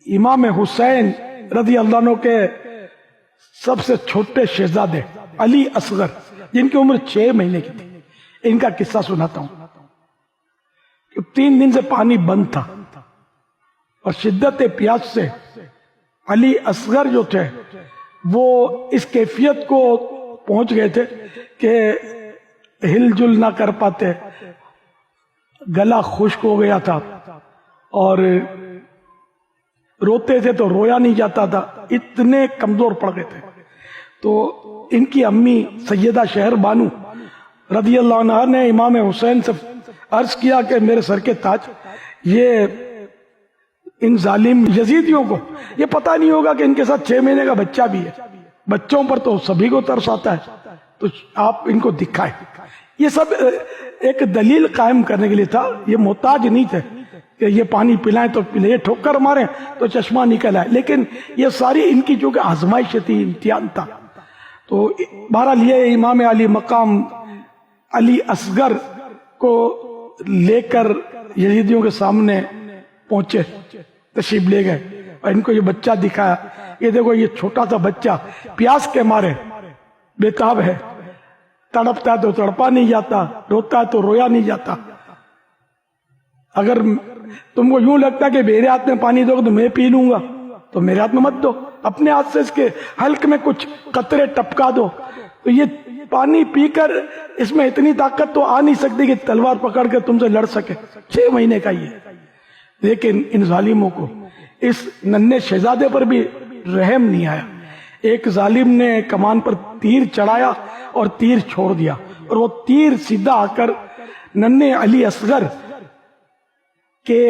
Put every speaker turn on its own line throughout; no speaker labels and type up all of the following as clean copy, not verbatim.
امام حسین رضی اللہ عنہ کے سب سے چھوٹے شہزادے علی اصغر، جن کی عمر 6 مہینے کی تھی، ان کا قصہ سناتا ہوں کہ 3 دن سے پانی بند تھا اور شدت پیاس سے علی اصغر جو تھے وہ اس کیفیت کو پہنچ گئے تھے کہ ہل جل نہ کر پاتے، گلا خشک ہو گیا تھا اور روتے تھے تو رویا نہیں جاتا تھا، اتنے کمزور پڑ گئے تھے۔ تو ان کی امی سیدہ شہر بانو رضی اللہ عنہ نے امام حسین سے عرض کیا کہ میرے سر کے تاج، یہ ان ظالم یزیدیوں کو یہ پتہ نہیں ہوگا کہ ان کے ساتھ 6 مہینے کا بچہ بھی ہے، بچوں پر تو سبھی کو ترس آتا ہے، تو آپ ان کو دکھائیں۔ یہ سب ایک دلیل قائم کرنے کے لیے تھا، یہ محتاج نہیں تھے کہ یہ پانی پلائیں تو پلائیں، یہ ٹھوکر ماریں تو چشمہ نکل آئے، لیکن یہ ساری ان کی چونکہ آزمائش تھی، امتحان تھا۔ تو بہرحال یہ امام علی مقام علی اصغر کو لے کر یزیدیوں کے سامنے پہنچے، تشریف لے گئے اور ان کو یہ بچہ دکھایا، یہ دیکھو یہ چھوٹا سا بچہ پیاس کے مارے بےتاب ہے، تڑپتا ہے تو تڑپا نہیں جاتا، روتا ہے تو رویا نہیں جاتا۔ اگر تم کو یوں لگتا ہے کہ میرے ہاتھ میں پانی دو گے تو میں پی لوں گا، تو میرے ہاتھ میں مت دو، اپنے ہاتھ سے اس کے حلق میں کچھ قطرے ٹپکا دو، تو یہ پانی پی کر اس میں اتنی طاقت تو آ نہیں سکتی کہ تلوار پکڑ کے تم سے لڑ سکے، 6 مہینے کا یہ۔ لیکن ان ظالموں کو اس ننھے شہزادے پر بھی رحم نہیں آیا۔ ایک ظالم نے کمان پر تیر چڑھایا اور تیر چھوڑ دیا، اور وہ تیر سیدھا آ کر ننھے علی اصغر کے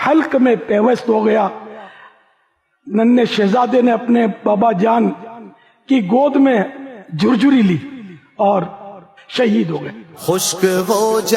حلق میں پیوست ہو گیا۔ ننھے شہزادے نے اپنے بابا جان کی گود میں جھرجھری لی اور شہید ہو گئے۔
خشک ہو جا